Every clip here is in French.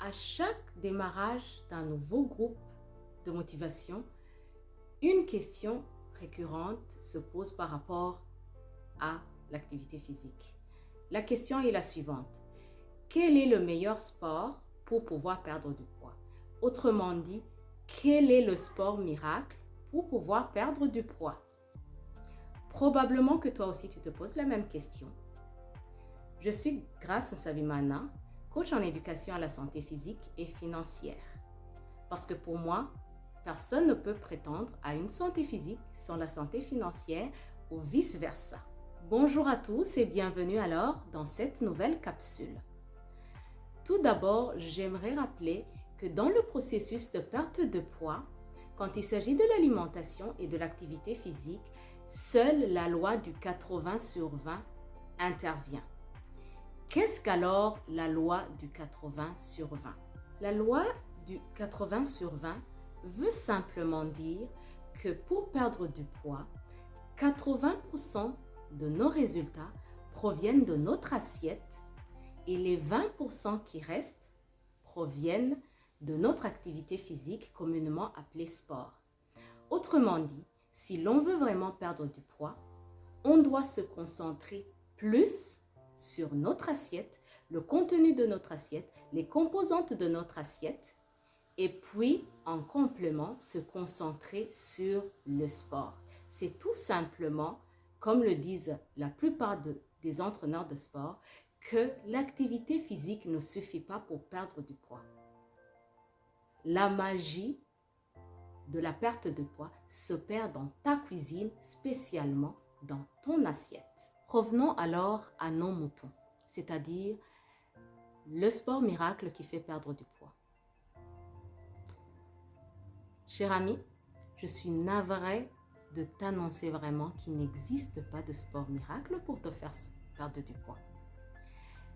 À chaque démarrage d'un nouveau groupe de motivation, une question récurrente se pose par rapport à l'activité physique. La question est la suivante. Quel est le meilleur sport pour pouvoir perdre du poids? Autrement dit, quel est le sport miracle pour pouvoir perdre du poids? Probablement que toi aussi tu te poses la même question. Je suis Grace Nsabimana, coach en éducation à la santé physique et financière. Parce que pour moi, personne ne peut prétendre à une santé physique sans la santé financière ou vice-versa. Bonjour à tous et bienvenue alors dans cette nouvelle capsule. Tout d'abord, j'aimerais rappeler que dans le processus de perte de poids, quand il s'agit de l'alimentation et de l'activité physique, seule la loi du 80/20 intervient. Qu'est-ce qu'alors la loi du 80/20? La loi du 80/20 veut simplement dire que pour perdre du poids, 80% de nos résultats proviennent de notre assiette et les 20% qui restent proviennent de notre activité physique communément appelée sport. Autrement dit, si l'on veut vraiment perdre du poids, on doit se concentrer plus sur notre assiette, le contenu de notre assiette, les composantes de notre assiette, et puis en complément se concentrer sur le sport. C'est tout simplement, comme le disent la plupart des entraîneurs de sport, que l'activité physique ne suffit pas pour perdre du poids. La magie de la perte de poids s'opère dans ta cuisine, spécialement dans ton assiette. Revenons alors à nos moutons, c'est-à-dire le sport miracle qui fait perdre du poids. Cher ami, je suis navrée de t'annoncer vraiment qu'il n'existe pas de sport miracle pour te faire perdre du poids.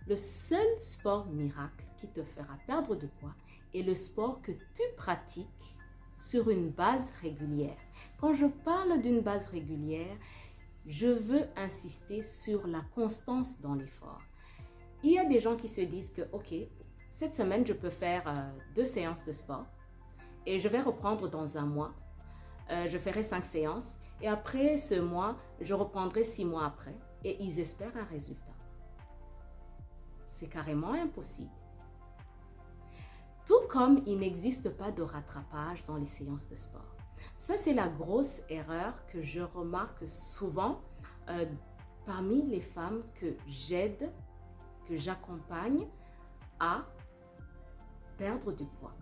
Le seul sport miracle qui te fera perdre du poids est le sport que tu pratiques sur une base régulière. Quand je parle d'une base régulière, je veux insister sur la constance dans l'effort. Il y a des gens qui se disent que, ok, cette semaine, je peux faire 2 séances de sport et je vais reprendre dans un mois. Je ferai 5 séances et après ce mois, je reprendrai 6 mois après et ils espèrent un résultat. C'est carrément impossible. Tout comme il n'existe pas de rattrapage dans les séances de sport. Ça, c'est la grosse erreur que je remarque souvent parmi les femmes que j'aide, que j'accompagne à perdre du poids.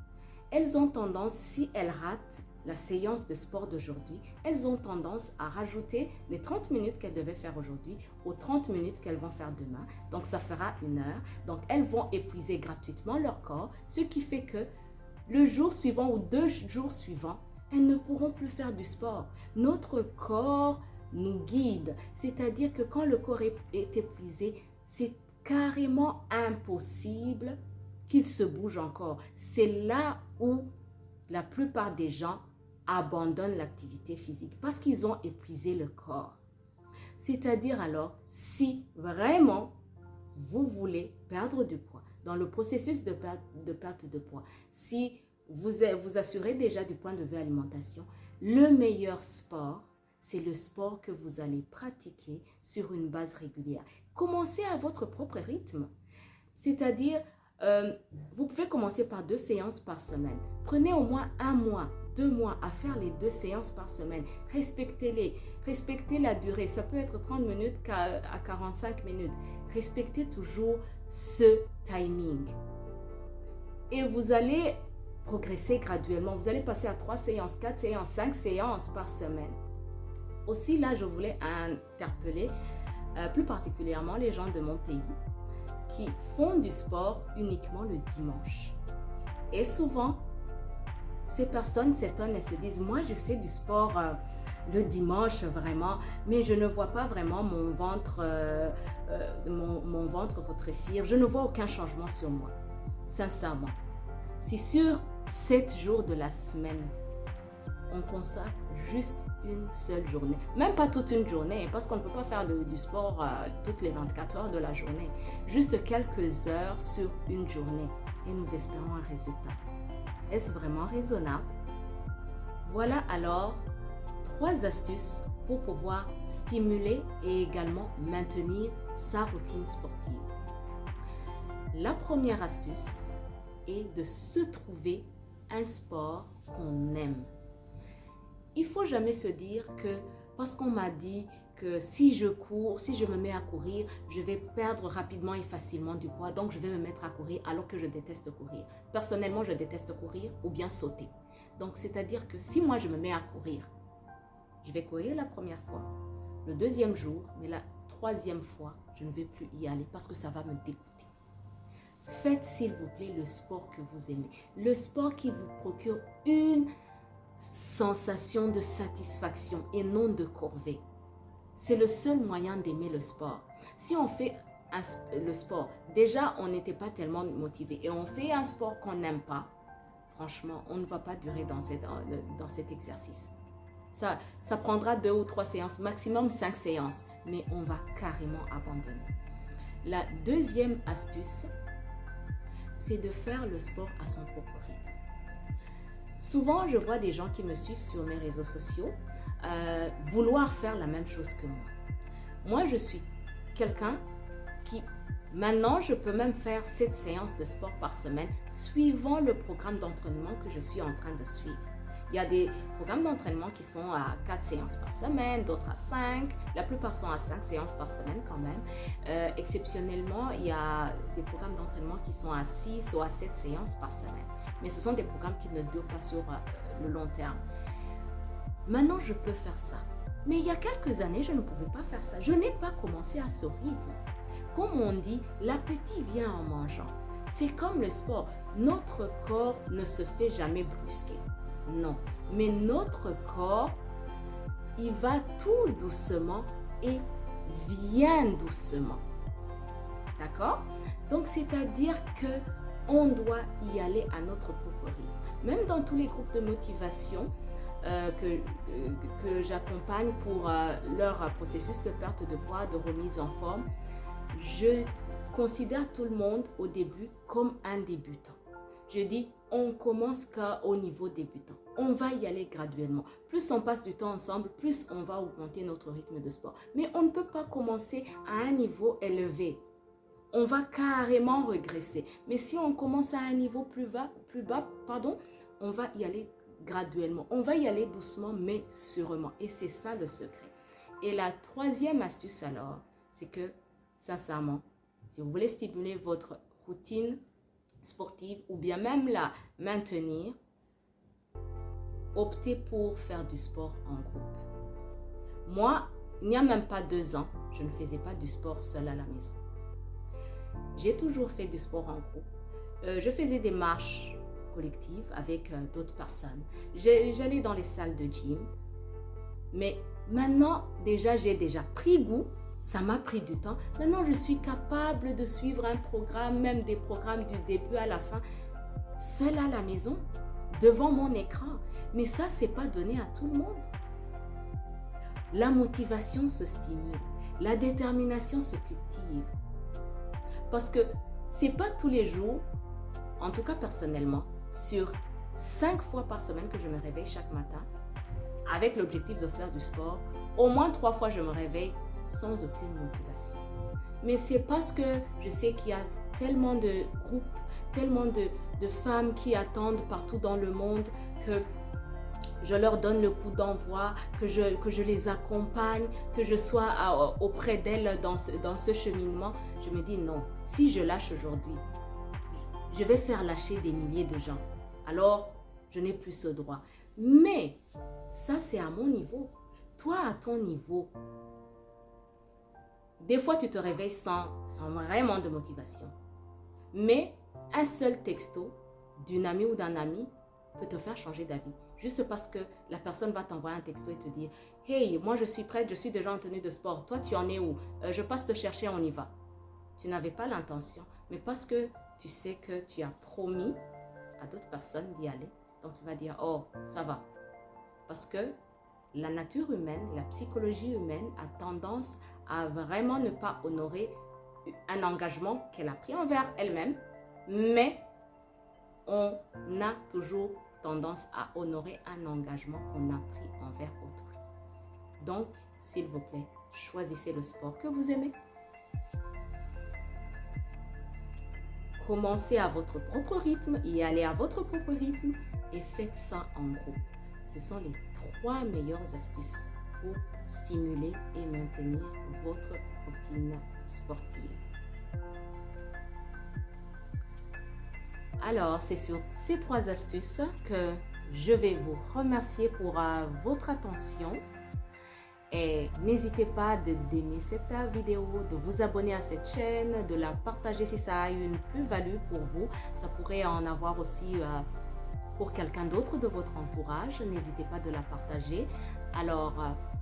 Elles ont tendance, si elles ratent la séance de sport d'aujourd'hui, elles ont tendance à rajouter les 30 minutes qu'elles devaient faire aujourd'hui aux 30 minutes qu'elles vont faire demain. Donc, ça fera 1 heure. Donc, elles vont épuiser gratuitement leur corps, ce qui fait que le jour suivant ou 2 jours suivants, elles ne pourront plus faire du sport. Notre corps nous guide, c'est-à-dire que quand le corps est épuisé, c'est carrément impossible qu'il se bouge encore. C'est là où la plupart des gens abandonnent l'activité physique parce qu'ils ont épuisé le corps. C'est-à-dire alors, si vraiment vous voulez perdre du poids, dans le processus de perte de poids, si vous assurez déjà du point de vue alimentation, le meilleur sport, c'est le sport que vous allez pratiquer sur une base régulière. Commencez à votre propre rythme. C'est-à-dire, vous pouvez commencer par 2 séances par semaine. Prenez au moins 1 mois, 2 mois à faire les 2 séances par semaine. Respectez-les. Respectez la durée. Ça peut être 30 minutes à 45 minutes. Respectez toujours ce timing. Et vous allez progresser graduellement. Vous allez passer à 3 séances, 4 séances, 5 séances par semaine. Aussi, là, je voulais interpeller plus particulièrement les gens de mon pays qui font du sport uniquement le dimanche. Et souvent, ces personnes s'étonnent et se disent, moi, je fais du sport le dimanche vraiment, mais je ne vois pas vraiment mon ventre rétrécir. Je ne vois aucun changement sur moi, sincèrement. Si sur 7 jours de la semaine, on consacre juste une seule journée, même pas toute une journée, parce qu'on ne peut pas faire du sport toutes les 24 heures de la journée, juste quelques heures sur une journée. et nous espérons un résultat. Est-ce vraiment raisonnable? Voilà alors 3 astuces pour pouvoir stimuler et également maintenir sa routine sportive. La première astuce est de se trouver un sport qu'on aime. Il ne faut jamais se dire que parce qu'on m'a dit que si je cours, si je me mets à courir, je vais perdre rapidement et facilement du poids, donc je vais me mettre à courir alors que je déteste courir. Personnellement, je déteste courir ou bien sauter. Donc, c'est-à-dire que si moi je me mets à courir, je vais courir la première fois, le deuxième jour, mais la troisième fois, je ne vais plus y aller parce que ça va me dégoûter. Faites s'il vous plaît le sport que vous aimez, le sport qui vous procure une sensation de satisfaction et non de corvée. C'est le seul moyen d'aimer le sport. Si on fait le sport, déjà on n'était pas tellement motivé et on fait un sport qu'on n'aime pas, franchement, on ne va pas durer dans cet exercice. Ça prendra 2 ou 3 séances, maximum 5 séances, mais on va carrément abandonner. La deuxième astuce, c'est de faire le sport à son propre rythme. Souvent, je vois des gens qui me suivent sur mes réseaux sociaux vouloir faire la même chose que moi. Moi, je suis quelqu'un qui, maintenant, je peux même faire 7 séances de sport par semaine suivant le programme d'entraînement que je suis en train de suivre. Il y a des programmes d'entraînement qui sont à 4 séances par semaine, d'autres à 5. La plupart sont à 5 séances par semaine quand même. Exceptionnellement, il y a des programmes d'entraînement qui sont à 6 ou à 7 séances par semaine. Mais ce sont des programmes qui ne durent pas sur le long terme. Maintenant, je peux faire ça. Mais il y a quelques années, je ne pouvais pas faire ça. Je n'ai pas commencé à ce rythme. Comme on dit, l'appétit vient en mangeant. C'est comme le sport. Notre corps ne se fait jamais brusquer. Non. Mais notre corps, il va tout doucement et vient doucement. D'accord? Donc, c'est-à-dire que on doit y aller à notre propre rythme. Même dans tous les groupes de motivation que j'accompagne pour leur processus de perte de poids, de remise en forme, je considère tout le monde au début comme un débutant. Je dis, on commence qu'au niveau débutant. On va y aller graduellement. Plus on passe du temps ensemble, plus on va augmenter notre rythme de sport. Mais on ne peut pas commencer à un niveau élevé. On va carrément régresser. Mais si on commence à un niveau plus bas, on va y aller graduellement. On va y aller doucement, mais sûrement. Et c'est ça le secret. Et la troisième astuce alors, c'est que, sincèrement, si vous voulez stimuler votre routine sportive ou bien même la maintenir, optez pour faire du sport en groupe. Moi, il n'y a même pas 2 ans, je ne faisais pas du sport seul à la maison. J'ai toujours fait du sport en groupe. Je faisais des marches collectives avec d'autres personnes. J'allais dans les salles de gym. Mais maintenant, j'ai déjà pris goût. Ça m'a pris du temps. Maintenant, je suis capable de suivre un programme, même des programmes du début à la fin, seule à la maison, devant mon écran. Mais ça, c'est pas donné à tout le monde. La motivation se stimule. La détermination se cultive. Parce que c'est pas tous les jours, en tout cas personnellement, sur 5 fois par semaine que je me réveille chaque matin, avec l'objectif de faire du sport, au moins 3 fois je me réveille sans aucune motivation. Mais c'est parce que je sais qu'il y a tellement de groupes, tellement de femmes qui attendent partout dans le monde que je leur donne le coup d'envoi, que je les accompagne, que je sois auprès d'elles dans ce cheminement. Je me dis non, si je lâche aujourd'hui, je vais faire lâcher des milliers de gens. Alors, je n'ai plus ce droit. Mais ça, c'est à mon niveau. Toi, à ton niveau, des fois, tu te réveilles sans vraiment de motivation. Mais un seul texto d'une amie ou d'un ami peut te faire changer d'avis. Juste parce que la personne va t'envoyer un texto et te dire « Hey, moi je suis prête, je suis déjà en tenue de sport. Toi, tu en es où? Je passe te chercher, on y va. » Tu n'avais pas l'intention, mais parce que tu sais que tu as promis à d'autres personnes d'y aller, donc tu vas dire « Oh, ça va. » Parce que la nature humaine, la psychologie humaine a tendance à vraiment ne pas honorer un engagement qu'elle a pris envers elle-même, mais on a toujours tendance à honorer un engagement qu'on a pris envers autrui. Donc, s'il vous plaît, choisissez le sport que vous aimez. Commencez à votre propre rythme et allez à votre propre rythme et faites ça en groupe. Ce sont les 3 meilleures astuces pour stimuler et maintenir votre routine sportive. Alors, c'est sur ces 3 astuces que je vais vous remercier pour votre attention. Et n'hésitez pas d'aimer cette vidéo, de vous abonner à cette chaîne, de la partager si ça a une plus-value pour vous. Ça pourrait en avoir aussi pour quelqu'un d'autre de votre entourage. N'hésitez pas de la partager. Alors,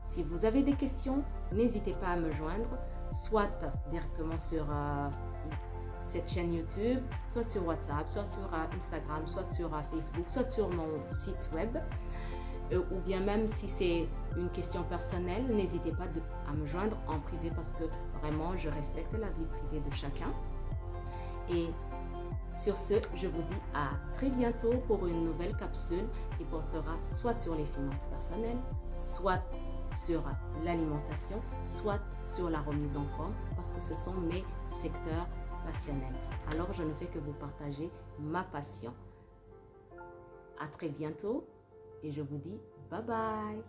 si vous avez des questions, n'hésitez pas à me joindre, soit directement sur cette chaîne YouTube, soit sur WhatsApp, soit sur Instagram, soit sur Facebook, soit sur mon site web. Ou bien même si c'est une question personnelle, n'hésitez pas à me joindre en privé parce que vraiment, je respecte la vie privée de chacun. Et sur ce, je vous dis à très bientôt pour une nouvelle capsule qui portera soit sur les finances personnelles, soit sur l'alimentation, soit sur la remise en forme parce que ce sont mes secteurs passionnels. Alors, je ne fais que vous partager ma passion. À très bientôt. Et je vous dis bye bye.